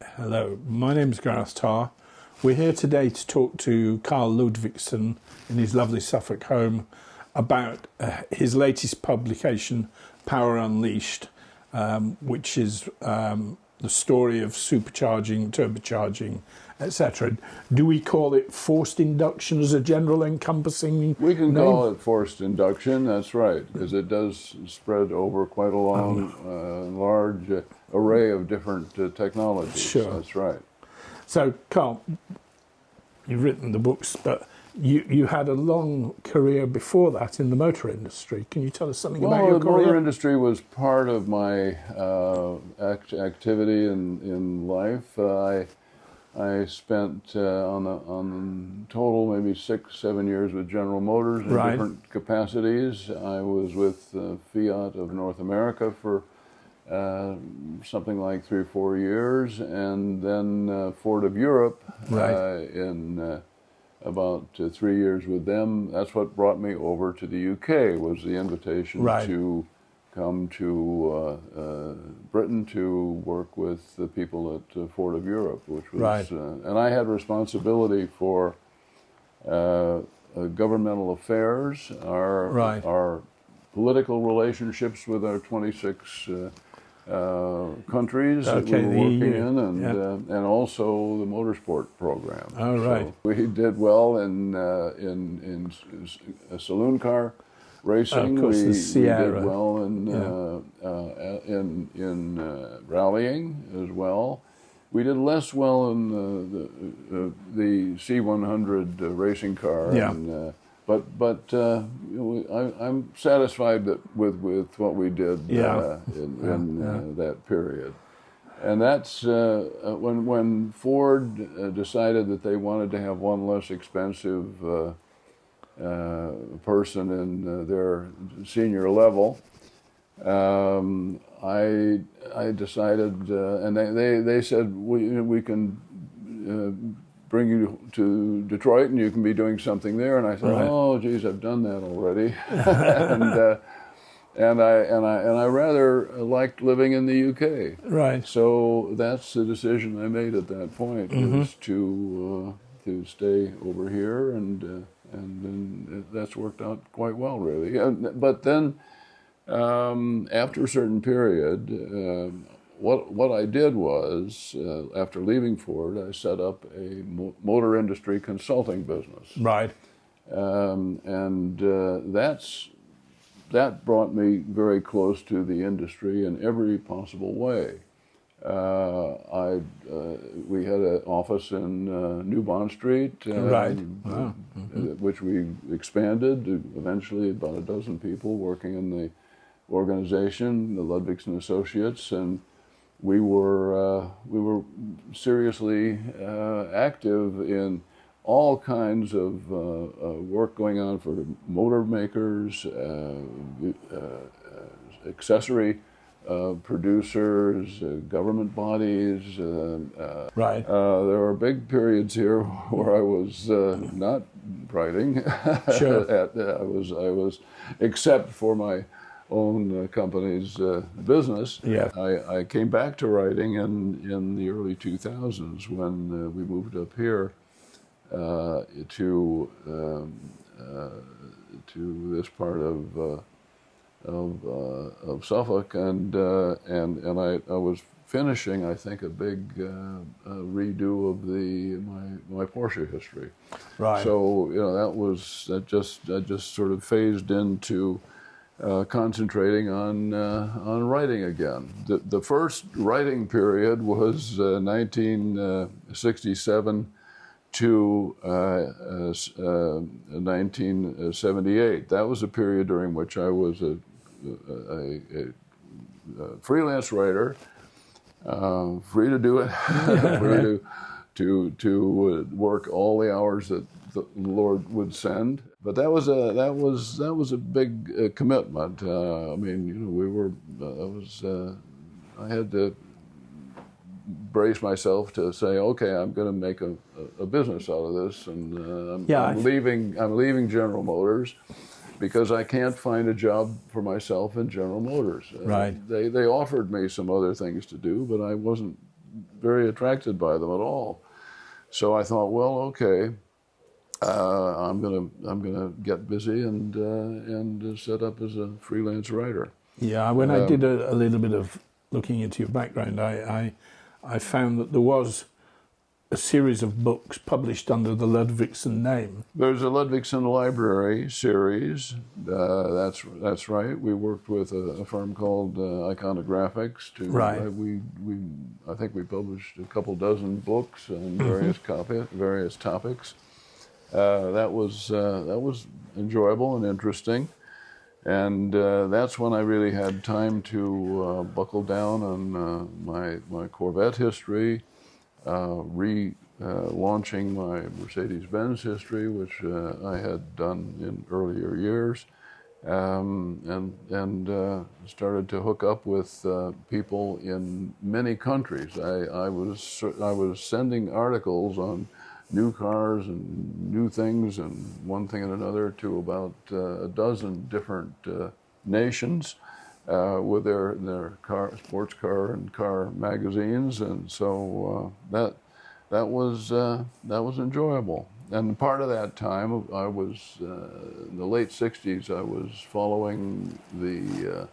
Hello, my name is Gareth Tarr. We're here today to talk to Karl Ludvigsen in his lovely Suffolk home about his latest publication, Power Unleashed, which is the story of supercharging, turbocharging, etc. Do we call it forced induction as a general encompassing We can name? call it forced induction, that's right, because it does spread over quite a large array of different technologies. Sure. That's right. So, Karl, you've written the books, but you had a long career before that in the motor industry. Can you tell us something about your The career? motor industry was part of my activity in life. I spent on total maybe 6-7 years with General Motors in different capacities. I was with Fiat of North America for something like 3 or 4 years, and then Ford of Europe in about 3 years with them. That's what brought me over to the UK, was the invitation to come to Britain to work with the people at Ford of Europe, which was, and I had responsibility for governmental affairs, our political relationships with our 26 countries that we were working in, and also the motorsport program. So we did well in a saloon car racing. Of course, we did well in rallying as well. We did less well in the C100 racing car. But I'm satisfied with what we did in that period. And that's when Ford decided that they wanted to have one less expensive person in their senior level. I decided, and they said, we can bring you to Detroit and you can be doing something there. And I said, oh, geez, I've done that already. and I rather liked living in the UK. So that's the decision I made at that point, was to stay over here, and that's worked out quite well, really. But then, after a certain period, what I did was, after leaving Ford, I set up a motor industry consulting business. And that brought me very close to the industry in every possible way. We had an office in New Bond Street, which we expanded to eventually about a dozen people working in the organization, the Ludvigsen Associates, and we were seriously active in all kinds of work going on for motor makers, accessory producers, government bodies. There were big periods here where I was not writing. I was, except for my own company's business. I came back to writing in the early 2000s when we moved up here to this part of Suffolk, and I was finishing, I think, a big redo of my Porsche history. So that just sort of phased into concentrating on writing again. The first writing period was 1967 to 1978. That was a period during which I was a freelance writer, free to do it, free to work all the hours that the Lord would send. But that was a big commitment. I mean, I had to brace myself to say, okay, I'm going to make a business out of this, and I'm leaving General Motors because I can't find a job for myself in General Motors. They offered me some other things to do, but I wasn't very attracted by them at all. So I thought, well, okay, I'm gonna get busy and set up as a freelance writer. Yeah, when I did a little bit of looking into your background, I found that there was a series of books published under the Ludvigsen name. There's a Ludvigsen library series. That's right. We worked with a firm called Iconographics. Right. I think we published a couple dozen books on various topics. That was enjoyable and interesting, and that's when I really had time to buckle down on my Corvette history. Launching my Mercedes-Benz history, which I had done in earlier years, and started to hook up with people in many countries. I was sending articles on new cars and new things and one thing and another to about a dozen different nations. With their sports car and car magazines, and so that was enjoyable. And part of that time, I was in the late '60s. I was following the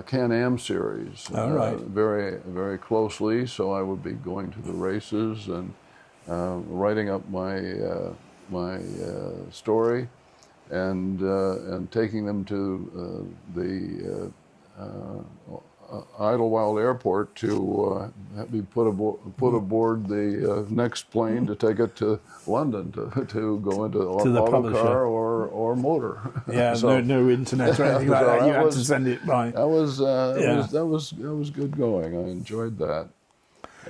Can-Am series very, very closely. So I would be going to the races and writing up my story. And taking them to the Idlewild Airport to be put aboard the next plane to take it to London to go into auto car or motor. Yeah, so, no internet or anything like that. You had to send it by. That was good going. I enjoyed that.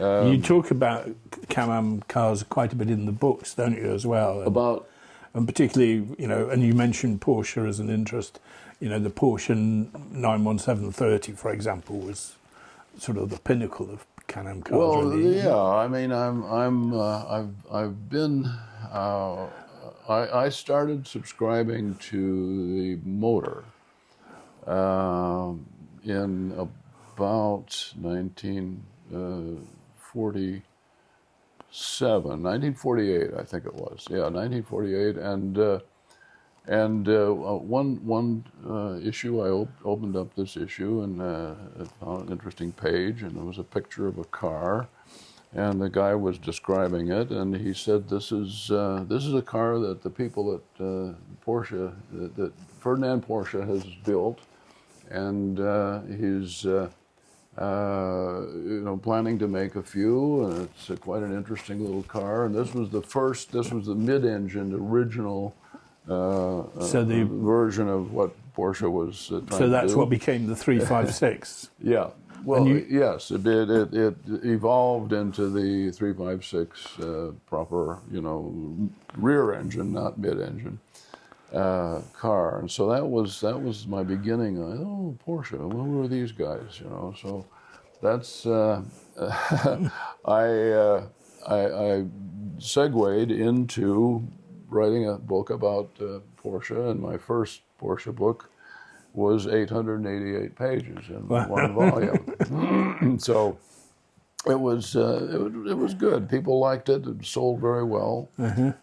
You talk about Can-Am cars quite a bit in the books, don't you, as well? And particularly, and you mentioned Porsche as an interest. The Porsche 91730, for example, was sort of the pinnacle of Can-Am cars. Well, really. Yeah. I mean, I've been. I started subscribing to the motor in about 1948, I think it was. Yeah, 1948, and one issue, I opened up this issue and found an interesting page, and it was a picture of a car, and the guy was describing it, and he said, "This is a car that the people at Porsche, that Ferdinand Porsche has built, and he's." Planning to make a few, and it's quite an interesting little car. And this was the mid-engine original version of what Porsche was trying to do. So that's what became the 356. Yeah. Well, yes, it did. It evolved into the 356 proper, rear engine, not mid-engine. Car, and so that was my beginning. Porsche. Well, who are these guys? So that's I segued into writing a book about Porsche, and my first Porsche book was 888 pages in one volume. So it was good. People liked it. It sold very well, and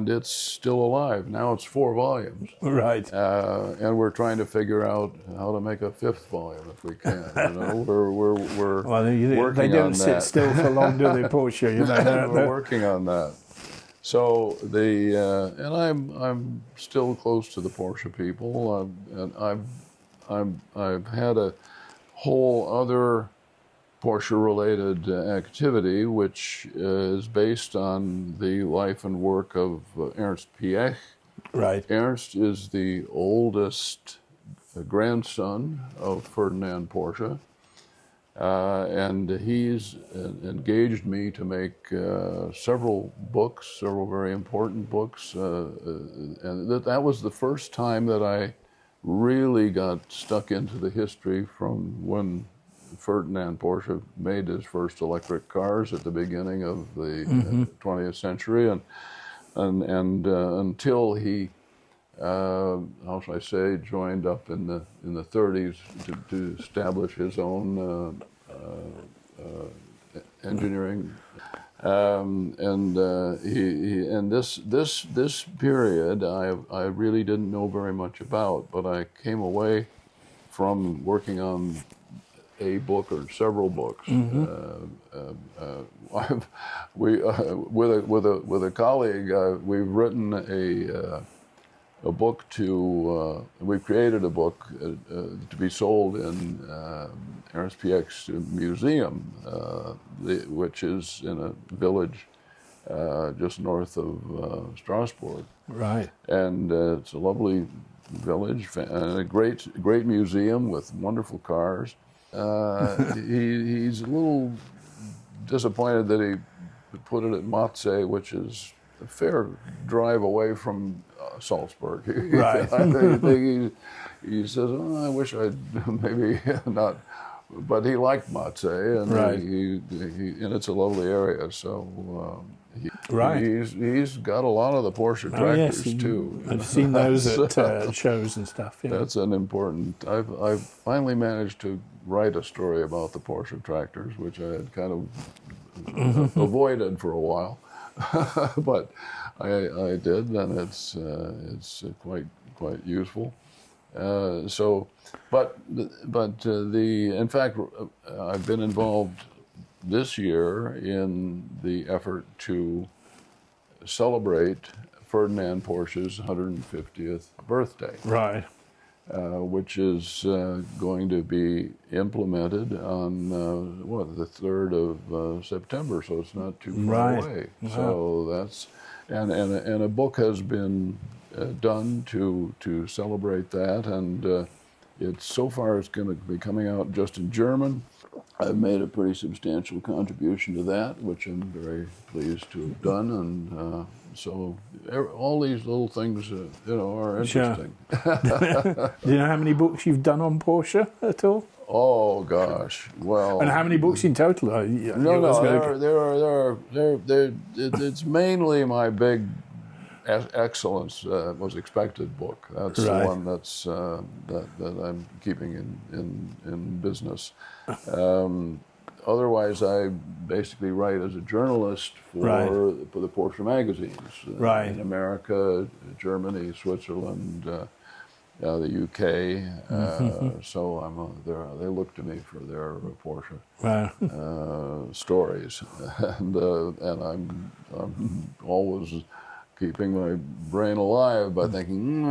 it's still alive. Now it's 4 volumes, right? And we're trying to figure out how to make a 5th volume if we can. We're working they don't on sit that. still for long, do they, Porsche? We're working on that. So and I'm still close to the Porsche people, and I've had a whole other Porsche-related activity, which is based on the life and work of Ernst Piëch. Right. Ernst is the oldest grandson of Ferdinand Porsche, and he's engaged me to make several very important books, and that was the first time that I really got stuck into the history from when Ferdinand Porsche made his first electric cars at the beginning of the 20th century, and until he, how shall I say, joined up in the 30s to establish his own engineering. And this period I really didn't know very much about, but I came away from working on a book or several books. With a colleague, we've written a book we've created a book to be sold in RSPX Museum, which is in a village just north of Strasbourg. Right. And it's a lovely village and a great museum with wonderful cars. He's a little disappointed that he put it at Matze, which is a fair drive away from Salzburg. Right. He says, "Oh, I wish I'd maybe not," but he liked Matze, and right. And it's a lovely area. So right. He's got a lot of the Porsche tractors too. I've seen those at shows and stuff. Yeah. That's an important. I've finally managed to write a story about the Porsche tractors, which I had kind of avoided for a while, but I did, and it's quite useful. In fact, I've been involved this year in the effort to celebrate Ferdinand Porsche's 150th birthday. Right. Which is going to be implemented on the 3rd of September, so it's not too far away. Wow. So that's and a book has been done to celebrate that, and so far it's going to be coming out just in German. I've made a pretty substantial contribution to that, which I'm very pleased to have done, and so all these little things, are interesting. Sure. Do you know how many books you've done on Porsche at all? Oh gosh, well. And how many books in total? It's mainly my big Excellence Was Expected book. That's right. The one that's that I'm keeping in business. Otherwise, I basically write as a journalist for the Porsche magazines in America, Germany, Switzerland, the UK. So they look to me for their Porsche stories, and I'm always keeping my brain alive by thinking,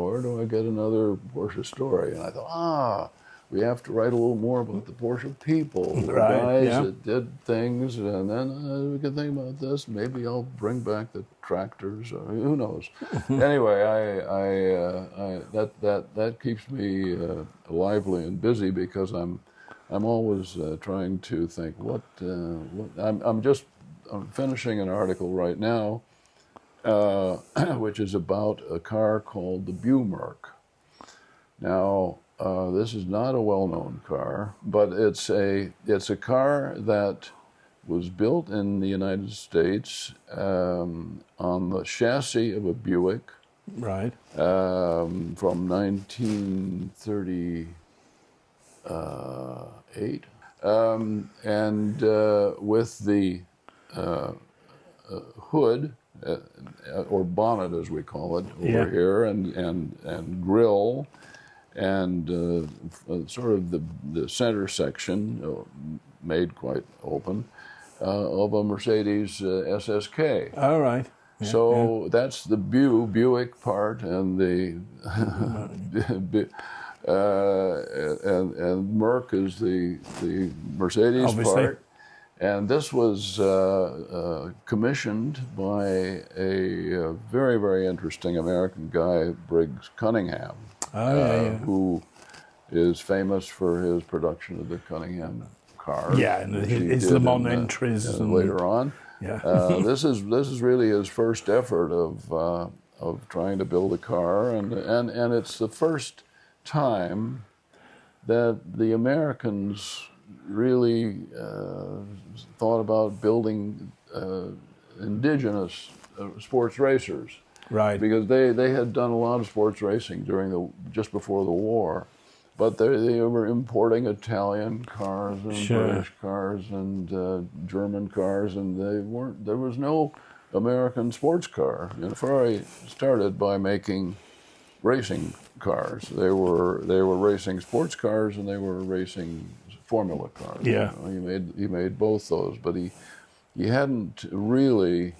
where do I get another Porsche story? And I thought, we have to write a little more about the Porsche people, the guys that did things, and then we can think about this. Maybe I'll bring back the tractors, or who knows? Anyway, that keeps me lively and busy because I'm always trying to think I'm finishing an article right now, which is about a car called the Buick. Now, this is not a well-known car, but it's a car that was built in the United States on the chassis of a Buick, right? From 1938, and with the hood. Or bonnet, as we call it over here, and grille, and sort of the center section made quite open of a Mercedes SSK. All right. Yeah, so that's the Buick part, and the and Merc is the Mercedes Obviously. part. And this was commissioned by a very, very interesting American guy, Briggs Cunningham, who is famous for his production of the Cunningham cars. Yeah, and his Le Mans entries and later on. Yeah, this is really his first effort of trying to build a car, and it's the first time that the Americans really thought about building indigenous sports racers, right? Because they had done a lot of sports racing just before the war, but they were importing Italian cars and Sure. British cars and German cars, and there was no American sports car. And Ferrari started by making racing cars. They were racing sports cars, and they were racing formula cars. Yeah. You know, he made both those, but he hadn't really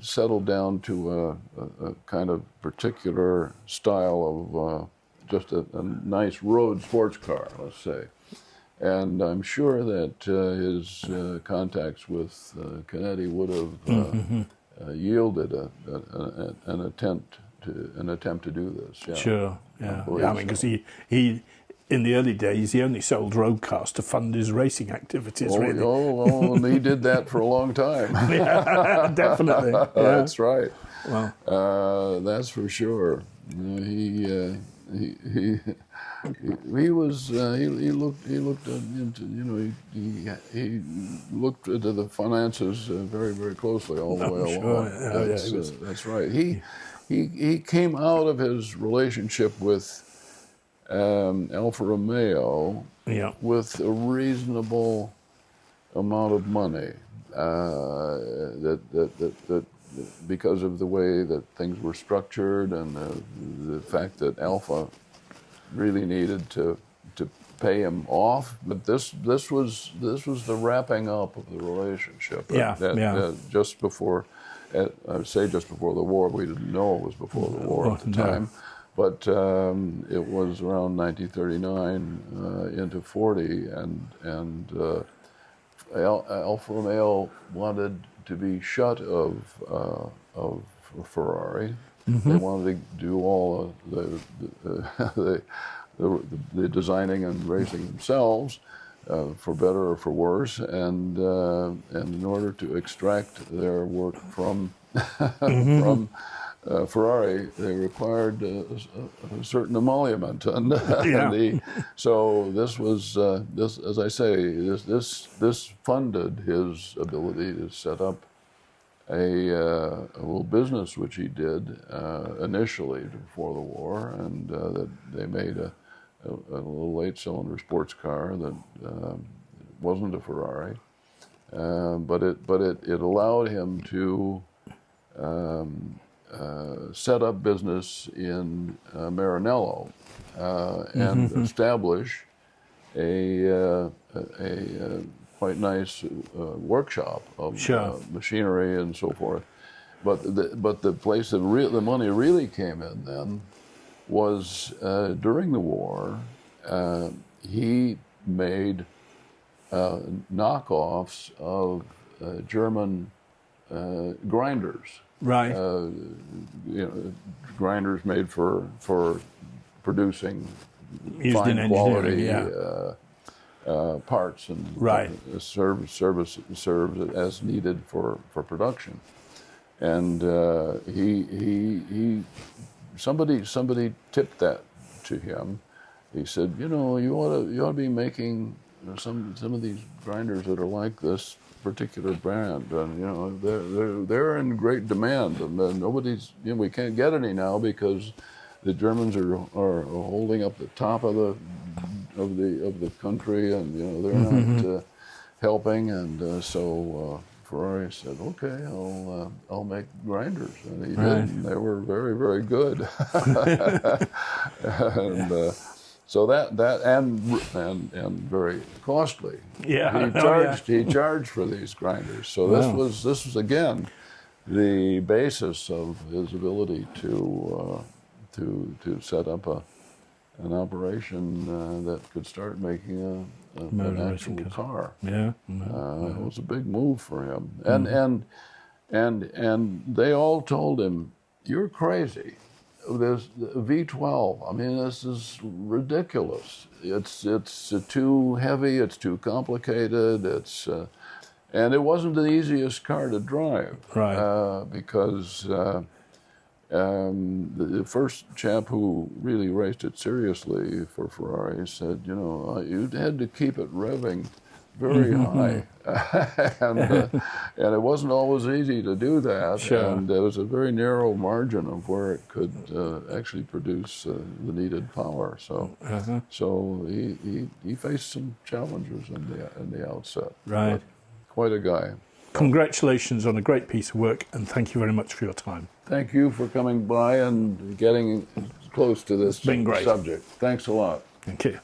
settled down to a kind of particular style of just a nice road sports car, let's say. And I'm sure that his contacts with Canetti would have yielded an attempt to do this. Yeah. Sure, yeah. I mean, because so. he in the early days, he only sold road cars to fund his racing activities, really. And he did that for a long time. Yeah, definitely. Yeah. That's right. Well, that's for sure. You know, he looked into he looked into the finances very, very closely all the way along. Sure. That's right. He came out of his relationship with Alfa Romeo with a reasonable amount of money that because of the way that things were structured and the fact that Alfa really needed to pay him off, but this was the wrapping up of the relationship. Just before, I would say just before the war. We didn't know it was before the war at the time, but it was around 1939 into 40, and Alfa Romeo wanted to be shut of Ferrari. Mm-hmm. They wanted to do all the designing and racing themselves, for better or for worse, and in order to extract their work from from Ferrari, they required a certain emolument, and so this was this, as I say, this funded his ability to set up a little business, which he did initially before the war, and that they made a little 8-cylinder sports car that wasn't a Ferrari, but it allowed him to set up business in Maranello and establish a quite nice workshop of machinery and so forth. But the place that the money really came in then was during the war. He made knockoffs of German grinders. Right. Grinders made for producing Used fine quality parts and serve as needed for production. And somebody tipped that to him. He said, you ought to be making some of these grinders that are like this particular brand, and they're in great demand, and nobody's we can't get any now because the Germans are holding up the top of the country, and they're not helping, and so Ferrari said, okay, I'll make grinders, and he did, and they were very, very good. And so that and very costly. Yeah, he charged for these grinders. So this was again the basis of his ability to set up an operation that could start making an actual car. Yeah, it was a big move for him, and they all told him, "You're crazy. There's V12. I mean, this is ridiculous. It's too heavy. It's too complicated. And it wasn't the easiest car to drive, right? Because the first chap who really raced it seriously for Ferrari said, you had to keep it revving very high, and it wasn't always easy to do that. Sure. And there was a very narrow margin of where it could actually produce the needed power. So he faced some challenges in the outset. Right. But quite a guy. Congratulations on a great piece of work, and thank you very much for your time. Thank you for coming by and getting close to this been great. subject. Thanks a lot. Thank you.